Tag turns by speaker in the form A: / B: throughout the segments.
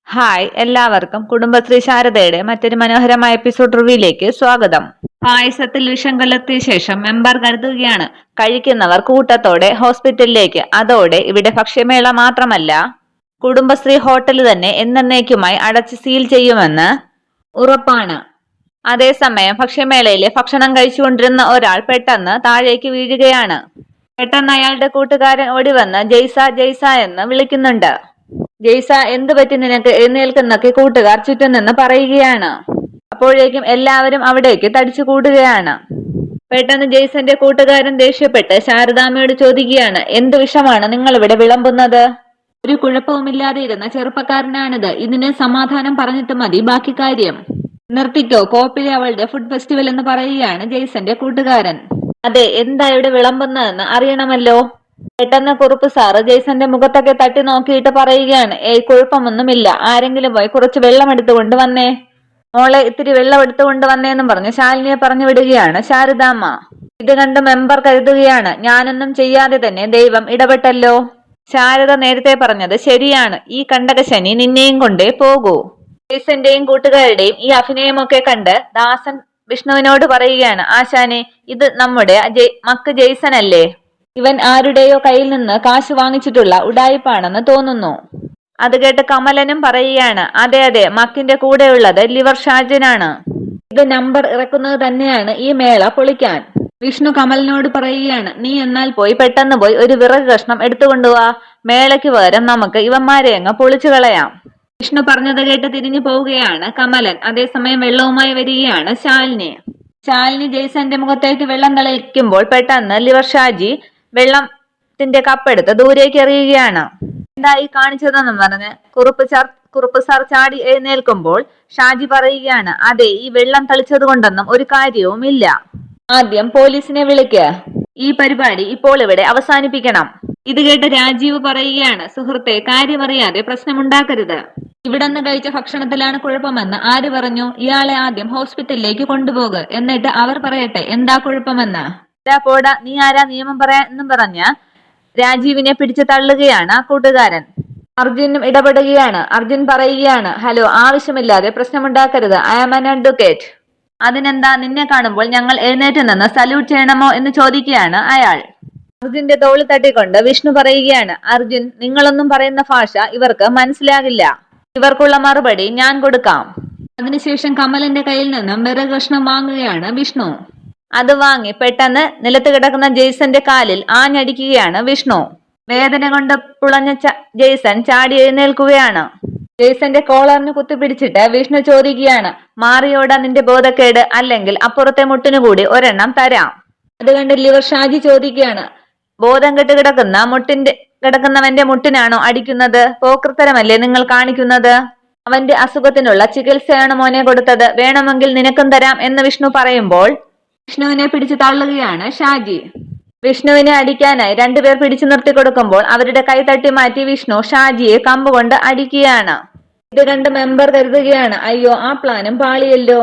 A: Hi എല്ലാവർക്കും കുടുംബശ്രീ ശാരദയുടെ മറ്റൊരു മനോഹരമായ എപ്പിസോഡ് റിവ്യൂയിലേക്ക് സ്വാഗതം. പായസത്തിൽ വിഷം കലർത്തിയ ശേഷം മെമ്പർ കരുതുകയാണ് കഴിക്കുന്നവർ കൂട്ടത്തോടെ ഹോസ്പിറ്റലിലേക്ക്. അതോടെ ഇവിടെ ഭക്ഷ്യമേള മാത്രമല്ല, കുടുംബശ്രീ ഹോട്ടൽ തന്നെ എന്നേക്കുമായി അടച്ച് സീൽ ചെയ്യുമെന്ന് ഉറപ്പാണ്. അതേസമയം ഭക്ഷ്യമേളയിലെ ഭക്ഷണം കഴിച്ചുകൊണ്ടിരുന്ന ഒരാൾ പെട്ടെന്ന് താഴേക്ക് വീഴുകയാണ്. പെട്ടെന്ന് അയാളുടെ കൂട്ടുകാരൻ ഓടിവന്ന് ജയ്സ ജയ്സ എന്ന് വിളിക്കുന്നുണ്ട്. ജയ്സ, എന്തു പറ്റി നിനക്ക്, എഴുന്നേൽക്കുന്നൊക്കെ കൂട്ടുകാർ ചുറ്റും നിന്ന് പറയുകയാണ്. അപ്പോഴേക്കും എല്ലാവരും അവിടേക്ക് തടിച്ചു കൂടുകയാണ്. പെട്ടെന്ന് ജെയ്സന്റെ കൂട്ടുകാരൻ ദേഷ്യപ്പെട്ട് ശാരദാമ്മയോട് ചോദിക്കുകയാണ്, എന്ത് വിഷമാണ് നിങ്ങൾ ഇവിടെ വിളമ്പുന്നത്? ഒരു കുഴപ്പവുമില്ലാതെ ഇരുന്ന ചെറുപ്പക്കാരനാണിത്. ഇതിന് സമാധാനം പറഞ്ഞിട്ട് മതി ബാക്കി കാര്യം. നിർത്തിക്കോ, കോപ്പിലെ അവളുടെ ഫുഡ് ഫെസ്റ്റിവൽ എന്ന് പറയുകയാണ് ജെയ്സന്റെ കൂട്ടുകാരൻ. അതെ, എന്താ ഇവിടെ വിളമ്പുന്നതെന്ന് അറിയണമല്ലോ. പെട്ടെന്ന് കുറുപ്പ് സാറ് ജെയ്സന്റെ മുഖത്തൊക്കെ തട്ടി നോക്കിയിട്ട് പറയുകയാണ്, ഏയ് കുഴപ്പമൊന്നുമില്ല, ആരെങ്കിലും പോയി കുറച്ച് വെള്ളം എടുത്തുകൊണ്ട് വന്നേ. മോളെ, ഇത്തിരി വെള്ളം എടുത്തുകൊണ്ട് വന്നേന്നും പറഞ്ഞ് ശാലിനിയെ പറഞ്ഞു വിടുകയാണ് ശാരദാമ്മ. ഇത് കണ്ട് മെമ്പർ കരുതുകയാണ്, ഞാനൊന്നും ചെയ്യാതെ തന്നെ ദൈവം ഇടപെട്ടല്ലോ. ശാരദ നേരത്തെ പറഞ്ഞത് ശരിയാണ്, ഈ കണ്ടകശനി നിന്നെയും കൊണ്ടേ പോകൂ. ജെയ്സന്റെയും കൂട്ടുകാരുടെയും ഈ അഭിനയമൊക്കെ കണ്ട് ദാസൻ വിഷ്ണുവിനോട് പറയുകയാണ്, ആശാനെ, ഇത് നമ്മുടെ മക്ക് ജെയ്സൺ അല്ലേ? ഇവൻ ആരുടെയോ കയ്യിൽ നിന്ന് കാശ് വാങ്ങിച്ചിട്ടുള്ള ഉഡായിപ്പാണെന്ന് തോന്നുന്നു. അത് കേട്ട് കമലനും പറയുകയാണ്, അതെ അതെ, മക്കിന്റെ കൂടെയുള്ളത് ലിവർ ഷാജനാണ്. ഇത് നമ്പർ ഇറക്കുന്നത് തന്നെയാണ് ഈ മേള പൊളിക്കാൻ. വിഷ്ണു കമലിനോട് പറയുകയാണ്, നീ എന്നാൽ പോയി പെട്ടെന്ന് പോയി ഒരു വിറക് കഷ്ണം എടുത്തുകൊണ്ടുവാ. മേളയ്ക്ക് പകരം നമുക്ക് ഇവന്മാരെ അങ്ങ് പൊളിച്ചു കളയാം. വിഷ്ണു പറഞ്ഞത് കേട്ട് തിരിഞ്ഞു പോവുകയാണ് കമലൻ. അതേസമയം വെള്ളവുമായി വരികയാണ് ശാലിനി. ശാലിനി ജെയ്സന്റെ മുഖത്തേക്ക് വെള്ളം തളിക്കുമ്പോൾ പെട്ടെന്ന് ലിവർ ഷാജി വെള്ളത്തിന്റെ കപ്പെടുത്ത് ദൂരേക്ക് എറിയുകയാണ്. എന്തായി കാണിച്ചതെന്നും പറഞ്ഞ് കുറുപ്പ് സാർ ചാടി എഴുന്നേൽക്കുമ്പോൾ ഷാജി പറയുകയാണ്, അതെ, ഈ വെള്ളം തളിച്ചത് കൊണ്ടൊന്നും ഒരു കാര്യവുമില്ല. ആദ്യം പോലീസിനെ വിളിക്ക്. ഈ പരിപാടി ഇപ്പോൾ ഇവിടെ അവസാനിപ്പിക്കണം. ഇത് കേട്ട് രാജീവ് പറയുകയാണ്, സുഹൃത്തെ, കാര്യമറിയാതെ പ്രശ്നമുണ്ടാക്കരുത്. ഇവിടെന്ന് കഴിച്ച ഭക്ഷണത്തിലാണ് കുഴപ്പമെന്ന് ആര് പറഞ്ഞു? ഇയാളെ ആദ്യം ഹോസ്പിറ്റലിലേക്ക് കൊണ്ടുപോകുക, എന്നിട്ട് അവർ പറയട്ടെ എന്താ കുഴപ്പമെന്ന്. പോടാ, നീ ആരാ നിയമം പറയാൻ എന്നും പറഞ്ഞ രാജീവിനെ പിടിച്ചു തള്ളുകയാണ് ആ കൂട്ടുകാരൻ. അർജുനും ഇടപെടുകയാണ്. അർജുൻ പറയുകയാണ്, ഹലോ, ആവശ്യമില്ലാതെ പ്രശ്നമുണ്ടാക്കരുത്. I am an advocate. അതിനെന്താ, നിന്നെ കാണുമ്പോൾ ഞങ്ങൾ എഴുന്നേറ്റ് നിന്ന് സല്യൂട്ട് ചെയ്യണമോ എന്ന് ചോദിക്കുകയാണ് അയാൾ. അർജുന്റെ തോളിൽ തട്ടിക്കൊണ്ട് വിഷ്ണു പറയുകയാണ്, അർജുൻ, നിങ്ങളൊന്നും പറയുന്ന ഭാഷ ഇവർക്ക് മനസ്സിലാകില്ല. ഇവർക്കുള്ള മറുപടി ഞാൻ കൊടുക്കാം. അതിനുശേഷം കമലന്റെ കയ്യിൽ നിന്നും വിറക് കഷ്ണം വാങ്ങുകയാണ് വിഷ്ണു. അത് വാങ്ങി പെട്ടെന്ന് നിലത്ത് കിടക്കുന്ന ജെയ്സന്റെ കാലിൽ ആഞ്ഞടിക്കുകയാണ് വിഷ്ണു. വേദന കൊണ്ട് പുളഞ്ഞ ജെയ്സൺ ചാടി എഴുന്നേൽക്കുകയാണ്. ജെയ്സന്റെ കോളറിന് കുത്തിപ്പിടിച്ചിട്ട് വിഷ്ണു ചോദിക്കുകയാണ്, മാറിയോടാ നിന്റെ ബോധക്കേട്, അല്ലെങ്കിൽ അപ്പുറത്തെ മുട്ടിനു കൂടി ഒരെണ്ണം തരാം. അത് കണ്ട് ലിവർ ഷാജി ചോദിക്കുകയാണ്, ബോധം കെട്ട് കിടക്കുന്നവന്റെ മുട്ടിനാണോ അടിക്കുന്നത്? പോക്കൃത്തരമല്ലേ നിങ്ങൾ കാണിക്കുന്നത്? അവന്റെ അസുഖത്തിനുള്ള ചികിത്സയാണ് മോനെ കൊടുത്തത്, വേണമെങ്കിൽ നിനക്കും തരാം എന്ന് വിഷ്ണു പറയുമ്പോൾ വിഷ്ണുവിനെ പിടിച്ചു തള്ളുകയാണ് ഷാജി. വിഷ്ണുവിനെ അടിക്കാനായി രണ്ടുപേർ പിടിച്ചു നിർത്തി കൊടുക്കുമ്പോൾ അവരുടെ കൈ തട്ടി മാറ്റി വിഷ്ണു ഷാജിയെ കമ്പുകൊണ്ട് അടിക്കുകയാണ്. ഇത് കണ്ട് മെമ്പർ കരുതുകയാണ്, അയ്യോ, ആ പ്ലാനും പാളിയല്ലോ.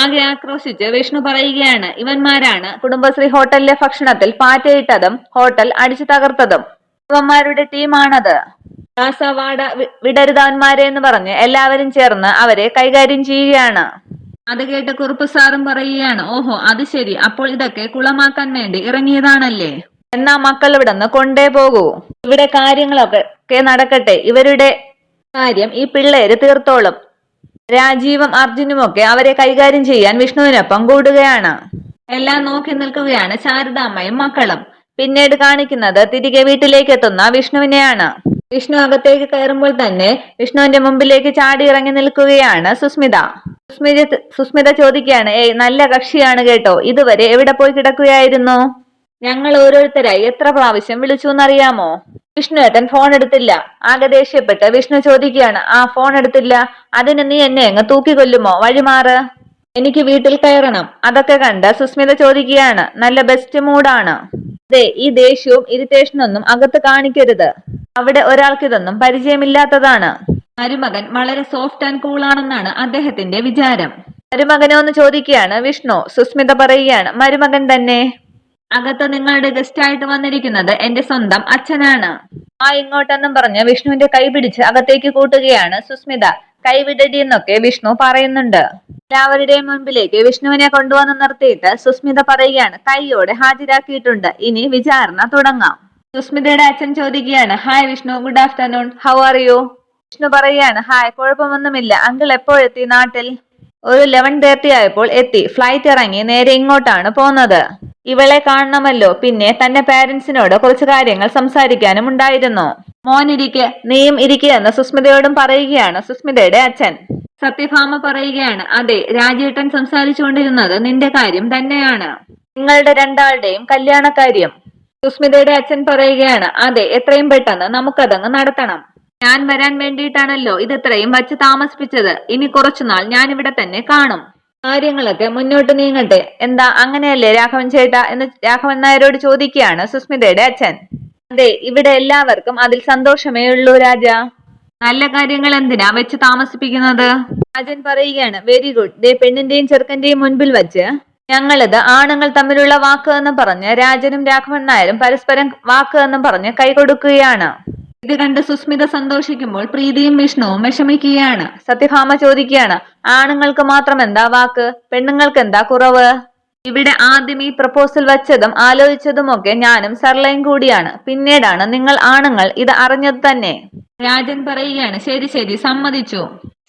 A: ആകെ ആക്രോശിച്ച് വിഷ്ണു പറയുകയാണ്, ഇവന്മാരാണ് കുടുംബശ്രീ ഹോട്ടലിലെ ഭക്ഷണത്തിൽ പാറ്റയിട്ടതും ഹോട്ടൽ അടിച്ചു തകർത്തതും. ഇവന്മാരുടെ ടീമാണത്. ദാസവാട വിടരുതവന്മാരെ എന്ന് പറഞ്ഞ് എല്ലാവരും ചേർന്ന് അവരെ കൈകാര്യം ചെയ്യുകയാണ്. അത് കേട്ട് കുറുപ്പ് സാറും പറയുകയാണ്, ഓഹോ, അത് ശരി, അപ്പോൾ ഇതൊക്കെ കുളമാക്കാൻ വേണ്ടി ഇറങ്ങിയതാണല്ലേ. എന്നാ മക്കൾ ഇവിടെ നിന്ന് കൊണ്ടേ പോകൂ. ഇവിടെ കാര്യങ്ങളൊക്കെ നടക്കട്ടെ. ഇവരുടെ കാര്യം ഈ പിള്ളേര് തീർത്തോളും. രാജീവും അർജുനുമൊക്കെ അവരെ കൈകാര്യം ചെയ്യാൻ വിഷ്ണുവിനൊപ്പം കൂടുകയാണ്. എല്ലാം നോക്കി നിൽക്കുകയാണ് ശാരദാമ്മയും മക്കളും. പിന്നീട് കാണിക്കുന്നത് തിരികെ വീട്ടിലേക്ക് എത്തുന്ന വിഷ്ണുവിനെയാണ്. വിഷ്ണു അകത്തേക്ക് കയറുമ്പോൾ തന്നെ വിഷ്ണുവിന്റെ മുമ്പിലേക്ക് ചാടി ഇറങ്ങി നിൽക്കുകയാണ് സുസ്മിത. സുസ്മിത ചോദിക്കുകയാണ്, ഏയ്, നല്ല കക്ഷിയാണ് കേട്ടോ, ഇതുവരെ എവിടെ പോയി കിടക്കുകയായിരുന്നു? ഞങ്ങൾ ഓരോരുത്തരായി എത്ര പ്രാവശ്യം വിളിച്ചു എന്നറിയാമോ? വിഷ്ണുവേട്ടൻ ഫോൺ എടുത്തില്ല. ആകെ ദേഷ്യപ്പെട്ട് വിഷ്ണു ചോദിക്കുകയാണ്, ആ, ഫോൺ എടുത്തില്ല, അതിന് നീ എന്നെ അങ്ങ് തൂക്കിക്കൊല്ലുമോ? വഴിമാറ്, എനിക്ക് വീട്ടിൽ കയറണം. അതൊക്കെ കണ്ട് സുസ്മിത ചോദിക്കുകയാണ്, നല്ല ബെസ്റ്റ് മൂഡാണ്. അതെ, ഈ ദേഷ്യവും ഇറിറ്റേഷനൊന്നും അകത്ത് കാണിക്കരുത്. അവിടെ ഒരാൾക്കിതൊന്നും പരിചയമില്ലാത്തതാണ്. മരുമകൻ വളരെ സോഫ്റ്റ് ആൻഡ് കൂൾ ആണെന്നാണ് അദ്ദേഹത്തിന്റെ വിചാരം. മരുമകനോ എന്ന് ചോദിക്കുകയാണ് വിഷ്ണു. സുസ്മിത പറയുകയാണ്, മരുമകൻ തന്നെ. അകത്ത് നിങ്ങളുടെ ഗസ്റ്റ് ആയിട്ട് വന്നിരിക്കുന്നത് എന്റെ സ്വന്തം അച്ഛനാണ്. ആ ഇങ്ങോട്ടെന്നും പറഞ്ഞ് വിഷ്ണുവിന്റെ കൈ പിടിച്ച് അകത്തേക്ക് കൂട്ടുകയാണ് സുസ്മിത. കൈവിടടി എന്നൊക്കെ വിഷ്ണു പറയുന്നുണ്ട്. എല്ലാവരുടെയും മുൻപിലേക്ക് വിഷ്ണുവിനെ കൊണ്ടുവന്ന് നിർത്തിയിട്ട് സുസ്മിത പറയുകയാണ്, കൈയോടെ ഹാജരാക്കിയിട്ടുണ്ട്, ഇനി വിചാരണ തുടങ്ങാം. സുസ്മിതയുടെ അച്ഛൻ ചോദിക്കുകയാണ്, hi Vishnu, good afternoon, how are you? Vishnu പറയുകയാണ്, ഹായ്, കുഴപ്പമൊന്നുമില്ല. അങ്കിൾ എപ്പോഴെത്തി നാട്ടിൽ? ഒരു 11:30 ആയപ്പോൾ എത്തി. ഫ്ലൈറ്റ് ഇറങ്ങി നേരെ ഇങ്ങോട്ടാണ് പോന്നത്. ഇവളെ കാണണമല്ലോ, പിന്നെ തന്റെ പാരന്റ്സിനോട് കുറച്ച് കാര്യങ്ങൾ സംസാരിക്കാനും ഉണ്ടായിരുന്നു. മോനിരിക്കെ, നീയും ഇരിക്കുക എന്ന് സുസ്മിതയോടും പറയുകയാണ് സുസ്മിതയുടെ അച്ഛൻ. സത്യഭാമ പറയുകയാണ്, അതെ, രാജേട്ടൻ സംസാരിച്ചുകൊണ്ടിരുന്നത് നിന്റെ കാര്യം തന്നെയാണ്, നിങ്ങളുടെ രണ്ടാളുടെയും കല്യാണക്കാര്യം. സുസ്മിതയുടെ അച്ഛൻ പറയുകയാണ്, അതെ, എത്രയും പെട്ടെന്ന് നമുക്കതങ്ങ് നടത്തണം. ഞാൻ വരാൻ വേണ്ടിയിട്ടാണല്ലോ ഇത്രയും വച്ച് താമസിപ്പിച്ചത്. ഇനി കുറച്ചുനാൾ ഞാൻ ഇവിടെ തന്നെ കാണും. കാര്യങ്ങളൊക്കെ മുന്നോട്ട് നീങ്ങട്ടെ. എന്താ അങ്ങനെയല്ലേ രാഘവൻ ചേട്ടാ എന്ന് രാഘവൻ നായരോട് ചോദിക്കുകയാണ് സുസ്മിതയുടെ അച്ഛൻ. അതെ, ഇവിടെ എല്ലാവർക്കും അതിൽ സന്തോഷമേ ഉള്ളൂ രാജ. നല്ല കാര്യങ്ങൾ എന്തിനാ വെച്ച് താമസിപ്പിക്കുന്നത്? രാജൻ പറയുകയാണ്, വെരി ഗുഡ്. ദേ, പെണ്ണിന്റെയും ചെറുക്കന്റെയും മുൻപിൽ വച്ച് ഞങ്ങളിത് ആണുങ്ങൾ തമ്മിലുള്ള വാക്ക് എന്ന് പറഞ്ഞ് രാജനും രാഘവൻ നായരും പരസ്പരം വാക്ക് എന്നും പറഞ്ഞ് കൈ കൊടുക്കുകയാണ്. ഇത് കണ്ട് സുസ്മിത സന്തോഷിക്കുമ്പോൾ പ്രീതിയും വിഷ്ണുവും വിഷമിക്കുകയാണ്. സത്യഭാമ ചോദിക്കുകയാണ്, ആണുങ്ങൾക്ക് മാത്രം എന്താ വാക്ക്, പെണ്ണുങ്ങൾക്ക് എന്താ കുറവ്? ഇവിടെ ആദ്യം ഈ പ്രപ്പോസൽ വച്ചതും ആലോചിച്ചതുമൊക്കെ ഞാനും സർലയും കൂടിയാണ്. പിന്നീടാണ് നിങ്ങൾ ആണുങ്ങൾ ഇത് അറിഞ്ഞത് തന്നെ. രാജൻ പറയുകയാണ്, ശരി ശരി, സമ്മതിച്ചു.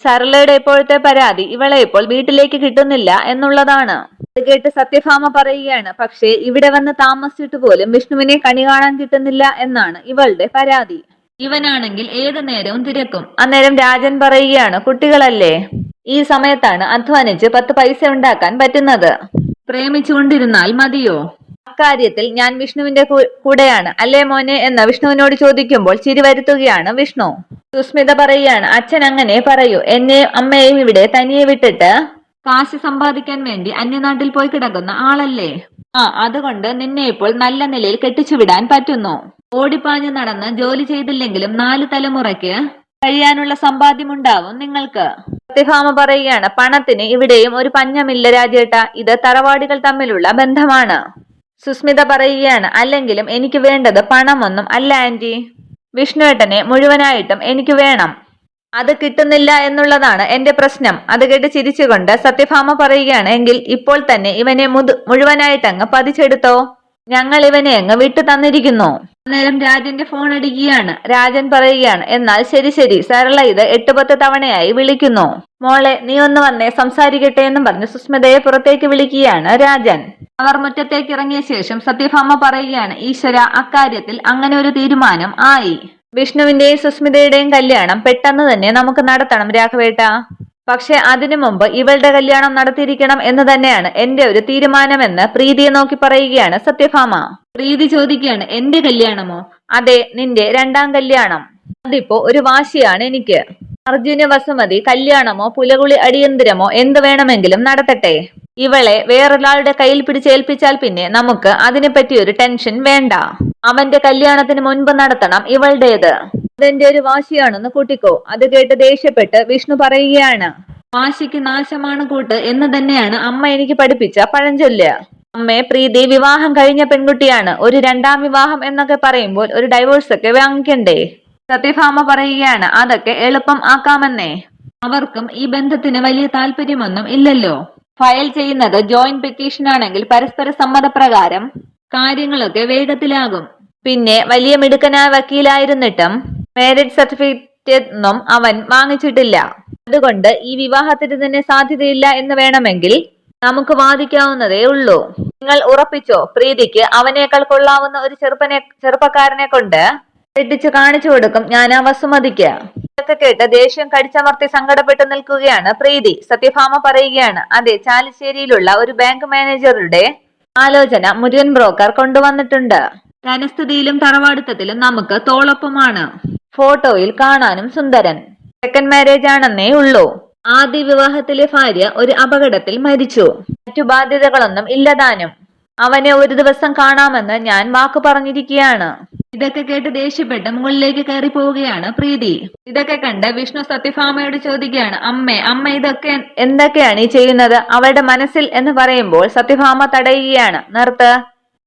A: സർലയുടെ ഇപ്പോഴത്തെ പരാതി ഇവളെ ഇപ്പോൾ വീട്ടിലേക്ക് കിട്ടുന്നില്ല എന്നുള്ളതാണ്. ഇത് കേട്ട് സത്യഭാമ പറയുകയാണ്, പക്ഷേ ഇവിടെ വന്ന് താമസിച്ചിട്ട് പോലും വിഷ്ണുവിനെ കണി കാണാൻ കിട്ടുന്നില്ല എന്നാണ് ഇവളുടെ പരാതി. ഇവനാണെങ്കിൽ ഏതു നേരവും തിരക്കും. അന്നേരം രാജൻ പറയുകയാണ്, കുട്ടികളല്ലേ, ഈ സമയത്താണ് അധ്വാനിച്ച് 10 പൈസ ഉണ്ടാക്കാൻ പറ്റുന്നത്. പ്രേമിച്ചുകൊണ്ടിരുന്നാൽ മതിയോ? അക്കാര്യത്തിൽ ഞാൻ വിഷ്ണുവിന്റെ കൂടെയാണ് അല്ലേ മോനെ എന്ന് വിഷ്ണുവിനോട് ചോദിക്കുമ്പോൾ ചിരി വരുത്തുകയാണ് വിഷ്ണു. സുസ്മിത പറയുകയാണ്, അച്ഛൻ അങ്ങനെ പറയൂ. എന്നെയും അമ്മയെയും ഇവിടെ തനിയെ വിട്ടിട്ട് കാശ് സമ്പാദിക്കാൻ വേണ്ടി അന്യനാട്ടിൽ പോയി കിടക്കുന്ന ആളല്ലേ. അതുകൊണ്ട് നിന്നെ ഇപ്പോൾ നല്ല നിലയിൽ കെട്ടിച്ചുവിടാൻ പറ്റുന്നു. ഓടിപ്പാഞ്ഞു നടന്ന് ജോലി ചെയ്തില്ലെങ്കിലും 4 തലമുറയ്ക്ക് കഴിയാനുള്ള സമ്പാദ്യമുണ്ടാവും നിങ്ങൾക്ക്. സത്യഭാമ പറയുകയാണ്, പണത്തിന് ഇവിടെയും ഒരു പഞ്ഞമില്ല രാജേട്ട, ഇത് തറവാടികൾ തമ്മിലുള്ള ബന്ധമാണ്. സുസ്മിത പറയുകയാണ്, അല്ലെങ്കിലും എനിക്ക് വേണ്ടത് പണമൊന്നും അല്ല ആന്റി, വിഷ്ണുവേട്ടനെ മുഴുവനായിട്ടും എനിക്ക് വേണം. അത് കിട്ടുന്നില്ല എന്നുള്ളതാണ് എന്റെ പ്രശ്നം. അത് കേട്ട് ചിരിച്ചുകൊണ്ട് സത്യഭാമ പറയുകയാണ്, എങ്കിൽ ഇപ്പോൾ തന്നെ ഇവനെ മുഴുവനായിട്ടങ്ങ് പതിച്ചെടുത്തോ, ഞങ്ങൾ ഇവനെ അങ്ങ് വിട്ടു തന്നിരിക്കുന്നു. അന്നേരം രാജന്റെ ഫോൺ അടിക്കുകയാണ്. രാജൻ പറയുകയാണ്, എന്നാൽ ശരി ശരി, സരള ഇത് 8-10 തവണയായി വിളിക്കുന്നു. മോളെ, നീ ഒന്ന് വന്നേ, സംസാരിക്കട്ടെ എന്നും പറഞ്ഞ് സുസ്മിതയെ പുറത്തേക്ക് വിളിക്കുകയാണ് രാജൻ. അവർ മുറ്റത്തേക്ക് ഇറങ്ങിയ ശേഷം സത്യഭാമ പറയുകയാണ്, ഈശ്വര, അക്കാര്യത്തിൽ അങ്ങനെ ഒരു തീരുമാനം ആയി. വിഷ്ണുവിന്റെയും സുസ്മിതയുടെയും കല്യാണം പെട്ടെന്ന് തന്നെ നമുക്ക് നടത്തണം രാഘവേട്ട. പക്ഷെ അതിനു മുമ്പ് ഇവളുടെ കല്യാണം നടത്തിയിരിക്കണം എന്ന് തന്നെയാണ് എന്റെ ഒരു തീരുമാനമെന്ന് പ്രീതിയെ നോക്കി പറയുകയാണ് സത്യഭാമ. പ്രീതി ചോദിക്കുകയാണ്, എന്റെ കല്യാണമോ? അതെ, നിന്റെ 2ാം കല്യാണം. അതിപ്പോ ഒരു വാശിയാണ് എനിക്ക്. അർജുന വസുമതി കല്യാണമോ പുലകുളി അടിയന്തരമോ എന്ത് വേണമെങ്കിലും നടത്തട്ടെ. ഇവളെ വേറൊരാളുടെ കയ്യിൽ പിടിച്ചേൽപ്പിച്ചാൽ പിന്നെ നമുക്ക് അതിനെപ്പറ്റി ഒരു ടെൻഷൻ വേണ്ട. അവന്റെ കല്യാണത്തിന് മുൻപ് നടത്തണം ഇവളുടേത്. അതെന്റെ ഒരു വാശിയാണെന്ന് കൂട്ടിക്കോ. അത് കേട്ട് ദേഷ്യപ്പെട്ട് വിഷ്ണു പറയുകയാണ്, വാശിക്ക് നാശമാണ് കൂട്ട് എന്ന് തന്നെയാണ് അമ്മ എനിക്ക് പഠിപ്പിച്ച പഴഞ്ചൊല്ല്. അമ്മേ, പ്രീതി വിവാഹം കഴിഞ്ഞ പെൺകുട്ടിയാണ്. ഒരു 2ാം വിവാഹം എന്നൊക്കെ പറയുമ്പോൾ ഒരു ഡൈവോഴ്സ് ഒക്കെ വാങ്ങിക്കണ്ടേ? സത്യഭാമ പറയുകയാണ്, അതൊക്കെ എളുപ്പം ആക്കാമെന്നേ. അവർക്കും ഈ ബന്ധത്തിന് വലിയ താല്പര്യമൊന്നും ഇല്ലല്ലോ. ഫയൽ ചെയ്യുന്നത് ജോയിന്റ് പെറ്റീഷൻ ആണെങ്കിൽ പരസ്പര സമ്മതപ്രകാരം കാര്യങ്ങളൊക്കെ വേഗത്തിലാകും. പിന്നെ വലിയ മിടുക്കനായ വക്കീലായിരുന്നിട്ടും മാരേജ് സർട്ടിഫിക്കറ്റ് ഒന്നും അവൻ വാങ്ങിച്ചിട്ടില്ല. അതുകൊണ്ട് ഈ വിവാഹത്തിന് തന്നെ സാധ്യതയില്ല എന്ന് വേണമെങ്കിൽ നമുക്ക് വാദിക്കാവുന്നതേ ഉള്ളൂ. നിങ്ങൾ ഉറപ്പിച്ചോ, പ്രീതിക്ക് അവനേക്കാൾ കൊള്ളാവുന്ന ഒരു ചെറുപ്പക്കാരനെ കൊണ്ട് കെട്ടിച്ച് കാണിച്ചു കൊടുക്കും ഞാൻ ആ വസുമതിക്ക്. ഇതൊക്കെ കേട്ട് ദേഷ്യം കടിച്ചമർത്തി സങ്കടപ്പെട്ട് നിൽക്കുകയാണ് പ്രീതി. സത്യഭാമ പറയുകയാണ്, അതെ, ചാലിശ്ശേരിയിലുള്ള ഒരു ബാങ്ക് മാനേജറുടെ ആലോചന മുരുകൻ ബ്രോക്കർ കൊണ്ടുവന്നിട്ടുണ്ട്. ധനസ്ഥിതിയിലും തറവാടിത്തത്തിലും നമുക്ക് തോളൊപ്പമാണ്. ഫോട്ടോയിൽ കാണാനും സുന്ദരൻ. സെക്കൻഡ് മാരേജ് ആണെന്നേ ഉള്ളൂ. ആദ്യ വിവാഹത്തിലെ ഭാര്യ ഒരു അപകടത്തിൽ മരിച്ചു. മറ്റു ബാധ്യതകളൊന്നും ഇല്ലതാനും. അവനെ ഒരു ദിവസം കാണാമെന്ന് ഞാൻ വാക്കു പറഞ്ഞിരിക്കുകയാണ്. ഇതൊക്കെ കേട്ട് ദേഷ്യപ്പെട്ട് മുകളിലേക്ക് കയറി പോവുകയാണ് പ്രീതി. ഇതൊക്കെ കണ്ട് വിഷ്ണു സത്യഭാമയോട് ചോദിക്കുകയാണ്, അമ്മ ഇതൊക്കെ എന്തൊക്കെയാണ് ഈ ചെയ്യുന്നത് അവളുടെ മനസ്സിൽ എന്ന് പറയുമ്പോൾ സത്യഭാമ തടയുകയാണ്, നിർത്ത്,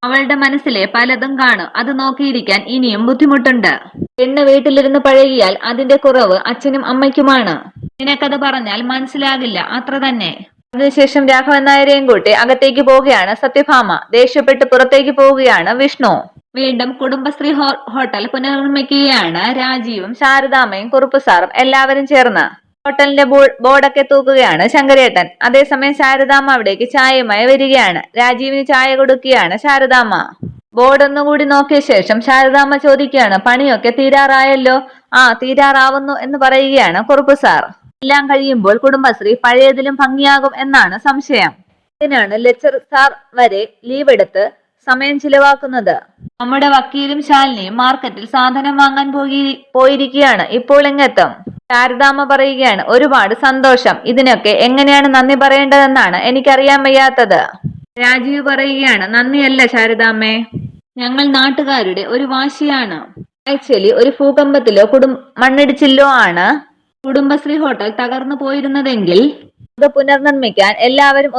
A: അവളുടെ മനസ്സിലെ പലതും കാണും. അത് നോക്കിയിരിക്കാൻ ഇനിയും ബുദ്ധിമുട്ടുണ്ട്. പെണ്ണ് വീട്ടിലിരുന്ന് പഴകിയാൽ അതിന്റെ കുറവ് അച്ഛനും അമ്മയ്ക്കുമാണ്. നിനക്കത് പറഞ്ഞാൽ മനസ്സിലാകില്ല, അത്ര തന്നെ. അതിനുശേഷം രാഘവൻ നായരെയും കൂട്ടി അകത്തേക്ക് പോവുകയാണ് സത്യഭാമ. ദേഷ്യപ്പെട്ട് പുറത്തേക്ക് പോവുകയാണ് വിഷ്ണു. വീണ്ടും കുടുംബശ്രീ ഹോട്ടൽ പുനർനിർമ്മിക്കുകയാണ് രാജീവും ശാരദാമ്മയും കുറുപ്പ് സാറും എല്ലാവരും ചേർന്ന്. ഹോട്ടലിന്റെ ബോർഡൊക്കെ തൂക്കുകയാണ് ശങ്കരേട്ടൻ. അതേസമയം ശാരദാമ്മ അവിടേക്ക് ചായയുമായി വരികയാണ്. രാജീവിന് ചായ കൊടുക്കുകയാണ് ശാരദാമ്മ. ബോർഡ് ഒന്നുകൂടി നോക്കിയ ശേഷം ശാരദാമ്മ ചോദിക്കുകയാണ്, പണിയൊക്കെ തീരാറായല്ലോ? ആ, തീരാറാവുന്നു എന്ന് പറയുകയാണ് കുറുപ്പ് സാർ. എല്ലാം കഴിയുമ്പോൾ കുടുംബശ്രീ പഴയതിലും ഭംഗിയാകും എന്നാണ് സംശയം. ഇതിനാണ് ലെക്ചർ സാർ വരെ ലീവ് എടുത്ത് സമയം ചിലവാക്കുന്നത്. നമ്മുടെ വക്കീലും ശാലിനിയും മാർക്കറ്റിൽ സാധനം വാങ്ങാൻ പോയിരിക്കുകയാണ്. ഇപ്പോൾ എങ്ങെത്തും? ശാരദാമ്മ പറയുകയാണ്, ഒരുപാട് സന്തോഷം. ഇതിനൊക്കെ എങ്ങനെയാണ് നന്ദി പറയേണ്ടതെന്നാണ് എനിക്കറിയാൻ വയ്യാത്തത്. രാജീവ് പറയുകയാണ്, നന്ദിയല്ല ശാരദാമ്മേ, ഞങ്ങൾ നാട്ടുകാരുടെ ഒരു വാശിയാണ്. ആക്ച്വലി ഒരു ഭൂകമ്പത്തിലോ മണ്ണിടിച്ചിലോ ആണ് കുടുംബശ്രീ ഹോട്ടൽ തകർന്നു പോയിരുന്നതെങ്കിൽ അത് പുനർനിർമ്മിക്കാൻ എല്ലാവരും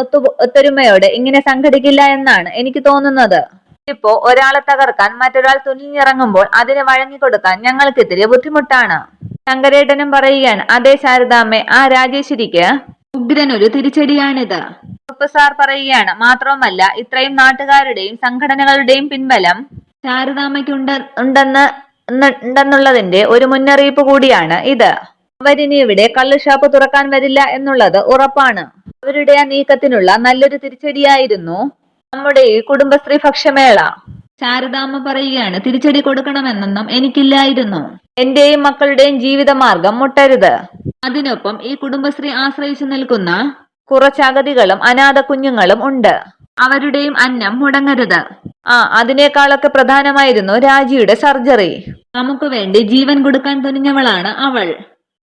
A: ഒത്തൊരുമയോടെ ഇങ്ങനെ സംഘടിക്കില്ല എന്നാണ് എനിക്ക് തോന്നുന്നത്. ഇപ്പോ ഒരാളെ തകർക്കാൻ മറ്റൊരാൾ തുനിഞ്ഞിറങ്ങുമ്പോൾ അതിന് വഴങ്ങിക്കൊടുക്കാൻ ഞങ്ങൾക്കിത്തിരി ബുദ്ധിമുട്ടാണ്. ശങ്കരേട്ടനും പറയുകയാണ്, അതേ ശാരദാമ്മേ, ആ രാജേശ്വരിക്ക് ഉഗ്രനൊരു തിരിച്ചടിയാണിത്. കുറുപ്പ് സാർ പറയുകയാണ്, മാത്രവുമല്ല ഇത്രയും നാട്ടുകാരുടെയും സംഘടനകളുടെയും പിൻബലം ശാരദാമ്മയ്ക്ക് ഉണ്ടെന്നുള്ളതിന്റെ ഒരു മുന്നറിയിപ്പ് കൂടിയാണ് ഇത്. അവരിനി ഇവിടെ കള്ള് ഷാപ്പ് തുറക്കാൻ വരില്ല എന്നുള്ളത് ഉറപ്പാണ്. അവരുടെ ആ നീക്കത്തിനുള്ള നല്ലൊരു തിരിച്ചടിയായിരുന്നു നമ്മുടെ ഈ കുടുംബശ്രീ ഭക്ഷ്യമേള. ശാരദാമ്മ പറയുകയാണ്, തിരിച്ചടി കൊടുക്കണമെന്നൊന്നും എനിക്കില്ലായിരുന്നു. എന്റെയും മക്കളുടെയും ജീവിതമാർഗം മുട്ടരുത്. അതിനൊപ്പം ഈ കുടുംബശ്രീ ആശ്രയിച്ചു നിൽക്കുന്ന കുറച്ച് അഗതികളും അനാഥ കുഞ്ഞുങ്ങളും ഉണ്ട്. അവരുടെയും അന്നം മുടങ്ങരുത്. അതിനേക്കാളൊക്കെ പ്രധാനമായിരുന്നു രാജിയുടെ സർജറി. നമുക്ക് വേണ്ടി ജീവൻ കൊടുക്കാൻ തുനിഞ്ഞവളാണ് അവൾ.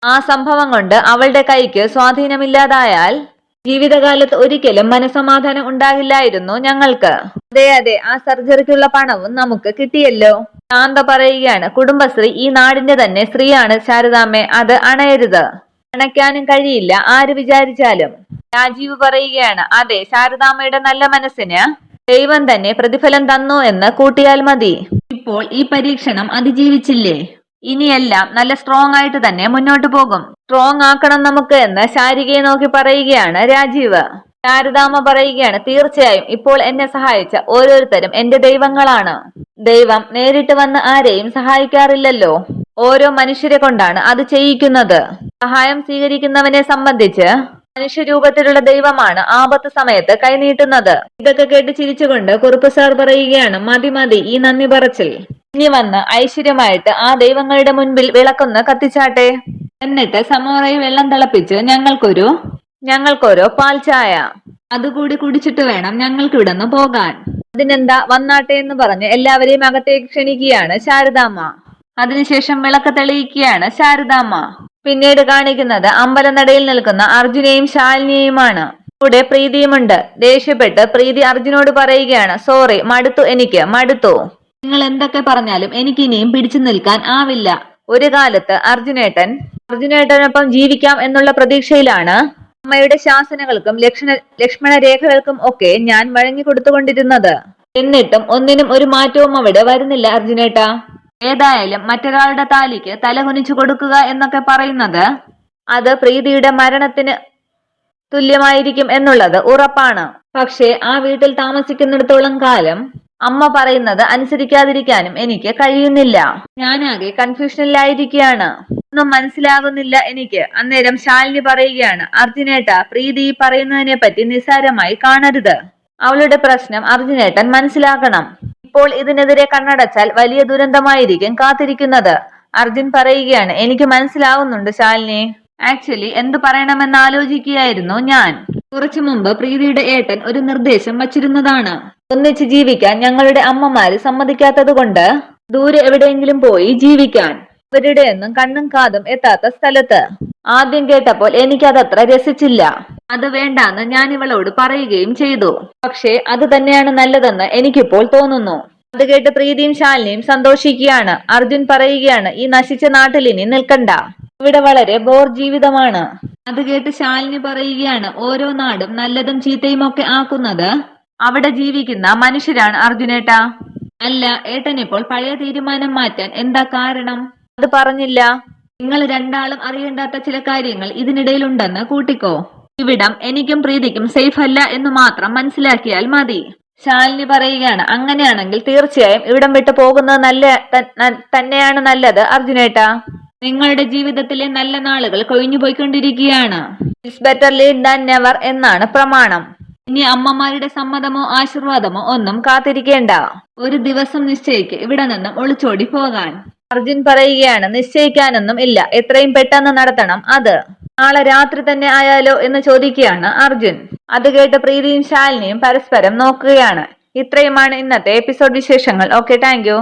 A: ആ സംഭവം കൊണ്ട് അവളുടെ കൈക്ക് സ്വാധീനമില്ലാതായാൽ ജീവിതകാലത്ത് ഒരിക്കലും മനസമാധാനം ഉണ്ടാകില്ലായിരുന്നു ഞങ്ങൾക്ക്. അതെ, ആ സർജറിക്കുള്ള പണവും നമുക്ക് കിട്ടിയല്ലോ. ശാന്ത പറയുകയാണ്, കുടുംബശ്രീ ഈ നാടിന്റെ തന്നെ സ്ത്രീയാണ് ശാരദാമ്മേ, അത് അണയരുത്. അണയ്ക്കാനും കഴിയില്ല ആര് വിചാരിച്ചാലും. രാജീവ് പറയുകയാണ്, അതെ, ശാരദാമ്മയുടെ നല്ല മനസ്സിന് ദൈവം തന്നെ പ്രതിഫലം തന്നു എന്ന് കൂട്ടിയാൽ മതി. ഇപ്പോൾ ഈ പരീക്ഷണം അതിജീവിച്ചില്ലേ, ഇനിയെല്ലാം നല്ല സ്ട്രോങ് ആയിട്ട് തന്നെ മുന്നോട്ട് പോകും. സ്ട്രോങ് ആക്കണം നമുക്ക് എന്ന് ശാരികയെ നോക്കി പറയുകയാണ് രാജീവ്. ശാരദാമ്മ പറയുകയാണ്, തീർച്ചയായും ഇപ്പോൾ എന്നെ സഹായിച്ച ഓരോരുത്തരും എന്റെ ദൈവങ്ങളാണ്. ദൈവം നേരിട്ട് വന്ന് ആരെയും സഹായിക്കാറില്ലല്ലോ, ഓരോ മനുഷ്യരെ കൊണ്ടാണ് അത് ചെയ്യിക്കുന്നത്. സഹായം സ്വീകരിക്കുന്നവനെ സംബന്ധിച്ച് മനുഷ്യരൂപത്തിലുള്ള ദൈവമാണ് ആപത്ത് സമയത്ത് കൈനീട്ടുന്നത്. ഇതൊക്കെ കേട്ട് ചിരിച്ചുകൊണ്ട് കുറുപ്പ് സാർ പറയുകയാണ്, മതി ഈ നന്ദി പറച്ചിൽ. ഇനി വന്ന് ഐശ്വര്യമായിട്ട് ആ ദൈവങ്ങളുടെ മുൻപിൽ വിളക്കൊന്ന് കത്തിച്ചാട്ടെ. എന്നിട്ട് സമോറയിൽ വെള്ളം തിളപ്പിച്ച് ഞങ്ങൾക്കൊരു പാൽ ചായ അതുകൂടി കുടിച്ചിട്ട് വേണം ഞങ്ങൾക്ക് ഇവിടുന്ന് പോകാൻ. അതിനെന്താ, വന്നാട്ടെ എന്ന് പറഞ്ഞ് എല്ലാവരെയും അകത്തേക്ക് ക്ഷണിക്കുകയാണ് ശാരദാമ്മ. അതിനുശേഷം വിളക്ക് തെളിയിക്കുകയാണ് ശാരദാമ്മ. പിന്നീട് കാണിക്കുന്നത് അമ്പലനടയിൽ നിൽക്കുന്ന അർജുനെയും ശാലിനിയുമാണ്. കൂടെ പ്രീതിയുമുണ്ട്. ദേഷ്യപ്പെട്ട് പ്രീതി അർജുനോട് പറയുകയാണ്, സോറി, എനിക്ക് മടുത്തു. നിങ്ങൾ എന്തൊക്കെ പറഞ്ഞാലും എനിക്കിനിയും പിടിച്ചു നിൽക്കാൻ ആവില്ല. ഒരു കാലത്ത് അർജുനേട്ടനൊപ്പം ജീവിക്കാം എന്നുള്ള പ്രതീക്ഷയിലാണ് അമ്മയുടെ ശാസനകൾക്കും ലക്ഷ്മണ രേഖകൾക്കും ഒക്കെ ഞാൻ വഴങ്ങി കൊടുത്തുകൊണ്ടിരുന്നത്. എന്നിട്ടും ഒന്നിനും ഒരു മാറ്റവും അവിടെ വരുന്നില്ല അർജുനേട്ടാ. ഏതായാലും മറ്റൊരാളുടെ താലിക്ക് തല കുനിച്ചു കൊടുക്കുക എന്നൊക്കെ പറയുന്നത് അത് പ്രീതിയുടെ മരണത്തിന് തുല്യമായിരിക്കും എന്നുള്ളത് ഉറപ്പാണ്. പക്ഷേ ആ വീട്ടിൽ താമസിക്കുന്നിടത്തോളം കാലം അമ്മ പറയുന്നത് അനുസരിക്കാതിരിക്കാനും എനിക്ക് കഴിയുന്നില്ല. ഞാനാകെ കൺഫ്യൂഷനിലായിരിക്കുകയാണ്. ഒന്നും മനസ്സിലാകുന്നില്ല എനിക്ക്. അന്നേരം ശാലിനി പറയുകയാണ്, അർജുനേട്ടാ, പ്രീതി പറയുന്നതിനെ പറ്റി നിസ്സാരമായി കാണരുത്. അവളുടെ പ്രശ്നം അർജുനേട്ടൻ മനസ്സിലാക്കണം. ഇപ്പോൾ ഇതിനെതിരെ കണ്ണടച്ചാൽ വലിയ ദുരന്തമായിരിക്കും കാത്തിരിക്കുന്നത്. അർജുൻ പറയുകയാണ്, എനിക്ക് മനസ്സിലാവുന്നുണ്ട് ശാലിനി. ആക്ച്വലി എന്ത് പറയണമെന്ന് ആലോചിക്കുകയായിരുന്നു ഞാൻ. കുറച്ചു മുമ്പ് പ്രീതിയുടെ ഏട്ടൻ ഒരു നിർദ്ദേശം വച്ചിരുന്നതാണ്. ഒന്നിച്ച് ജീവിക്കാൻ ഞങ്ങളുടെ അമ്മമാര് സമ്മതിക്കാത്തത് കൊണ്ട് ദൂരെ എവിടെയെങ്കിലും പോയി ജീവിക്കാൻ, അവരുടെ ഒന്നും കണ്ണും കാതും എത്താത്ത സ്ഥലത്ത്. ആദ്യം കേട്ടപ്പോൾ എനിക്കതത്ര രസിച്ചില്ല. അത് വേണ്ടാന്ന് ഞാൻ ഇവളോട് പറയുകയും ചെയ്തു. പക്ഷേ അത് തന്നെയാണ് നല്ലതെന്ന് എനിക്കിപ്പോൾ തോന്നുന്നു. അത് കേട്ട് പ്രീതിയും ശാലിനിയും സന്തോഷിക്കുകയാണ്. അർജുൻ പറയുകയാണ്, ഈ നശിച്ച നാട്ടിൽ ഇനി നിൽക്കണ്ട, ഇവിടെ വളരെ ബോർ ജീവിതമാണ്. അത് കേട്ട് ശാലിനി പറയുകയാണ്, ഓരോ നാടും നല്ലതും ചീത്തയും ഒക്കെ ആക്കുന്നത് അവിടെ ജീവിക്കുന്ന മനുഷ്യരാണ് അർജുനേട്ടാ. അല്ല, ഏട്ടൻ ഇപ്പോൾ പഴയ തീരുമാനം മാറ്റാൻ എന്താ കാരണം? അത് പറഞ്ഞില്ല. നിങ്ങൾ രണ്ടാളും അറിയേണ്ടാത്ത ചില കാര്യങ്ങൾ ഇതിനിടയിലുണ്ടെന്ന് കൂട്ടിക്കോ. ഇവിടം എനിക്കും പ്രീതിക്കും സേഫ് അല്ല എന്ന് മാത്രം മനസ്സിലാക്കിയാൽ മതി. ശാലിനി പറയുകയാണ്, അങ്ങനെയാണെങ്കിൽ തീർച്ചയായും ഇവിടം വിട്ടു പോകുന്നത് തന്നെയാണ് നല്ലത് അർജുനേട്ടാ. നിങ്ങളുടെ ജീവിതത്തിലെ നല്ല നാളുകൾ കൊഴിഞ്ഞു പോയിക്കൊണ്ടിരിക്കുകയാണ്. It's better late than never എന്നാണ് പ്രമാണം. ഇനി അമ്മമാരുടെ സമ്മതമോ ആശീർവാദമോ ഒന്നും കാത്തിരിക്കേണ്ട. ഒരു ദിവസം നിശ്ചയിക്ക് ഇവിടെ നിന്നും ഒളിച്ചോടി പോകാൻ. അർജുൻ പറയുകയാണ്, നിശ്ചയിക്കാനൊന്നും ഇല്ല, എത്രയും പെട്ടെന്ന് നടത്തണം. അത് നാളെ രാത്രി തന്നെ ആയാലോ എന്ന് ചോദിക്കുകയാണ് അർജുൻ. അത് കേട്ട് പ്രീതിയും ശാലിനിയും പരസ്പരം നോക്കുകയാണ്. ഇത്രയുമാണ് ഇന്നത്തെ എപ്പിസോഡ് വിശേഷങ്ങൾ. Okay, thank you.